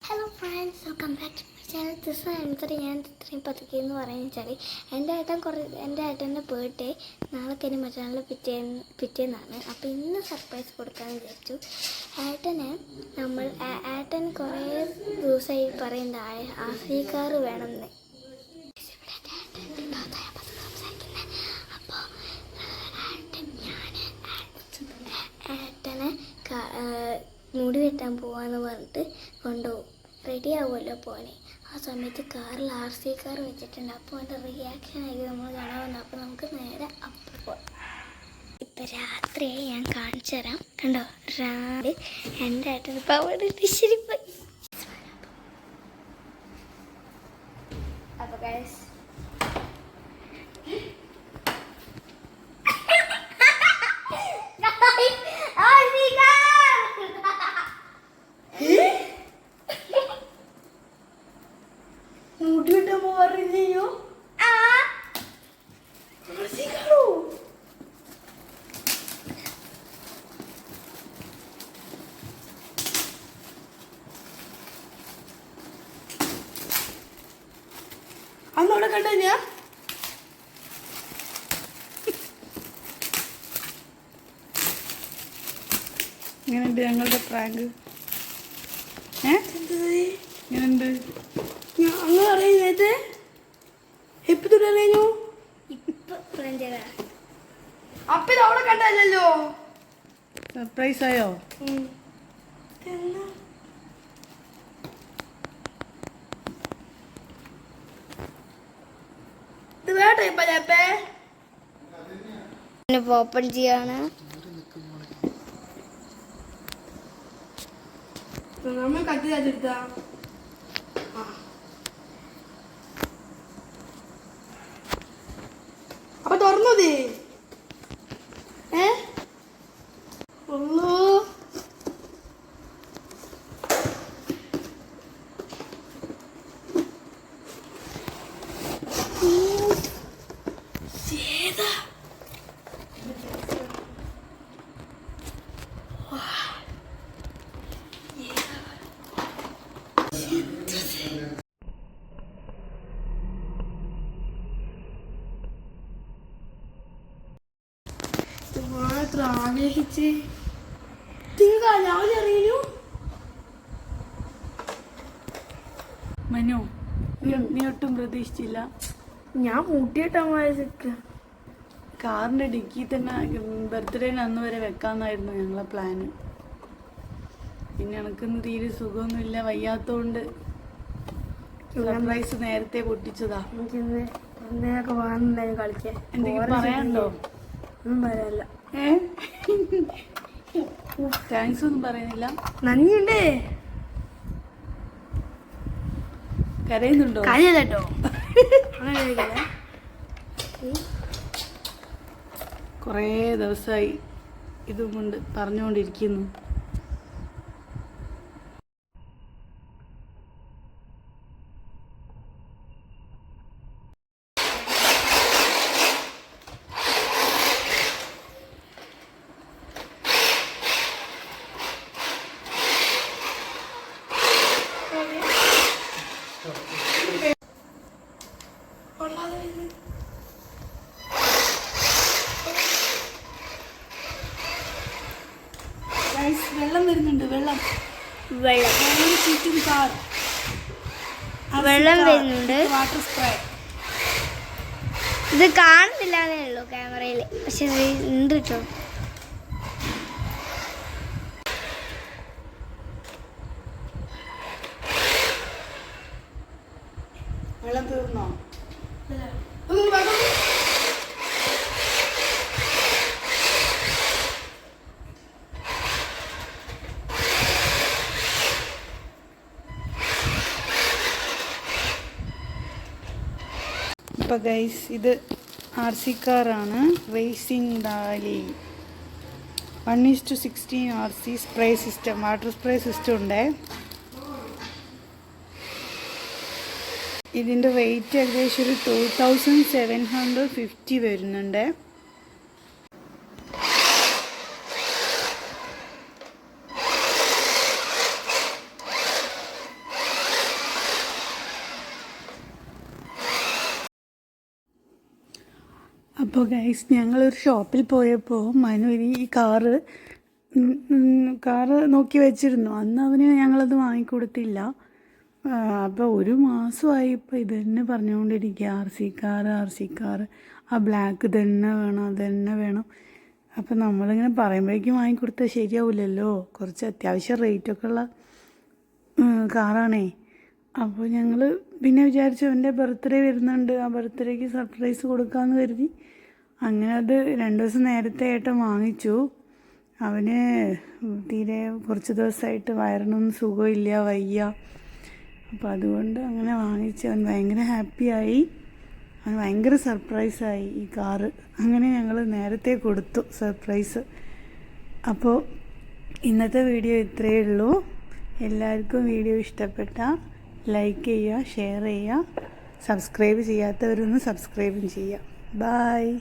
Hello friends, welcome back to my channel. ഞാൻ ഇത്രയും പതുക്കെയെന്ന് പറയുന്നത് എൻ്റെ ഏട്ടൻ്റെ ബർത്ത്ഡേ നാളെ കഴിഞ്ഞ് മറ്റന്നാൾ പിറ്റേന്നാണ്. അപ്പോൾ ഇന്ന് സർപ്രൈസ് കൊടുക്കാമെന്ന് വിചാരിച്ചു. ഏട്ടൻ കുറേ ദിവസമായി പറയുന്ന ആഫ്രിക്കാർ വേണമെന്ന്. ഏട്ടനെ മുടി വെട്ടാൻ പോവാന്ന് പറഞ്ഞിട്ട് കൊണ്ടുപോകും. റെഡി ആവുമല്ലോ പോനെ. ആ സമയത്ത് കാറിൽ RC കാർ വെച്ചിട്ടുണ്ട്. അപ്പോൾ അതിൻ്റെ റിയാക്ഷൻ ആയി നമ്മൾ കാണാൻ വന്നു. അപ്പോൾ നമുക്ക് നേരെ അപ്പോൾ പോകാം. ഇപ്പം രാത്രിയായി, ഞാൻ കാണിച്ചു തരാം. കണ്ടോ, രാവിലെ എൻ്റെ ഏട്ടൻ ഇപ്പം അവിടെ ശരിപ്പോയി. അപ്പോൾ ഗൈസ് അന്നവിടെ കണ്ടോ ഞാൻ ഇങ്ങനെയുണ്ട് ഞങ്ങളുടെ പ്രാങ്ക്. ഇങ്ങനെയുണ്ട് അങ്ങനെ അറിയുന്നത് എപ്പ തുടങ്ങിയോ? അപ്പ അവിടെ കണ്ടല്ലോ. സർപ്രൈസ് ആയോ? ഓപ്പൺ ചെയ്യാണ്. നമ്മൾ കട്ട് ചെയ്തെടുത്താ അപ്പൊ തുറന്നത് ആഗ്രഹിച്ച് രാവിലെ അറിയൂ. മനു, നീ ഒട്ടും പ്രതീക്ഷിച്ചില്ല. ഞാൻ മുട്ടിയിട്ടാ കാറിന്റെ ഡിക്കി തന്നെ ബർത്ത്ഡേന് അന്ന് വരെ വെക്കാന്നായിരുന്നു ഞങ്ങളെ പ്ലാന്. പിന്നെ എനക്കൊന്നും തീരെ സുഖമൊന്നുമില്ല, വയ്യാത്തോണ്ട് സർപ്രൈസ് നേരത്തെ പൊട്ടിച്ചതാ. എന്തൊക്കെ വേണമെന്നുണ്ടായി കളിക്കാൻ. എന്തെങ്കിലും പറയാനുണ്ടോ? ഒന്നും പറയാനില്ല. താങ്ക്സ് ഒന്നും പറയുന്നില്ല. നന്ദിയുണ്ട്. കരയുന്നുണ്ടോ? കാര്യല്ലോ. കുറേ ദിവസമായി ഇതും കൊണ്ട് പറഞ്ഞുകൊണ്ടിരിക്കുന്നു. വെള്ളം വരുന്നുണ്ട്. വെള്ളം ചുറ്റും കാർ വെള്ളം വരുന്നുണ്ട്. Water spray. ഇത് കാണുന്നില്ലാന്നേ ഉള്ളൂ ക്യാമറയിൽ, പക്ഷെ ഉണ്ട് കേട്ടോ. വെള്ളം തീർന്നോ? അപ്പോൾ ഗൈസ്, ഇത് RC കാറാണ്. റേസിംഗ് ഡാലി 1:16 RC spray system, water spray system ഉണ്ട്. ഇതിൻ്റെ വെയിറ്റ് ഏകദേശം ഒരു 2750 വരുന്നുണ്ട്. അപ്പോൾ ഗൈസ് ഞങ്ങളൊരു ഷോപ്പിൽ പോയപ്പോൾ മനു ഈ കാറ് നോക്കി വെച്ചിരുന്നു. അന്ന് അവന് ഞങ്ങളത് വാങ്ങിക്കൊടുത്തില്ല. അപ്പോൾ ഒരു മാസമായി ഇപ്പോൾ ഇത് തന്നെ പറഞ്ഞുകൊണ്ടിരിക്കുക, ആർ സി കാർ, ആ ബ്ലാക്ക് തന്നെ വേണം, അത് തന്നെ വേണം. അപ്പോൾ നമ്മളിങ്ങനെ പറയുമ്പോഴേക്കും വാങ്ങിക്കൊടുത്താൽ ശരിയാവില്ലല്ലോ, കുറച്ച് അത്യാവശ്യം റേറ്റൊക്കെ ഉള്ള കാറാണേ. അപ്പോൾ ഞങ്ങൾ പിന്നെ വിചാരിച്ചു അവൻ്റെ ബർത്ത്ഡേ വരുന്നുണ്ട്, ആ ബർത്ത്ഡേക്ക് സർപ്രൈസ് കൊടുക്കാമെന്ന് കരുതി. അങ്ങനെ അത് 2 ദിവസം നേരത്തെ ഏട്ടൻ വാങ്ങിച്ചു. അവന് തീരെ കുറച്ച് ദിവസമായിട്ട് വയറിനൊന്നും സുഖമില്ല, വയ്യ. അപ്പോൾ അതുകൊണ്ട് അങ്ങനെ വാങ്ങിച്ചു. അവൻ ഭയങ്കര ഹാപ്പിയായി, അവൻ ഭയങ്കര സർപ്രൈസായി ഈ കാറ്. അങ്ങനെ ഞങ്ങൾ നേരത്തെ കൊടുത്തു സർപ്രൈസ്. അപ്പോൾ ഇന്നത്തെ വീഡിയോ ഇത്രയേ ഉള്ളൂ. എല്ലാവർക്കും വീഡിയോ ഇഷ്ടപ്പെട്ടാൽ ലൈക്ക് ചെയ്യുക, ഷെയർ ചെയ്യുക, സബ്സ്ക്രൈബ് ചെയ്യാത്തവരൊന്ന് സബ്സ്ക്രൈബും ചെയ്യുക. ബായ്.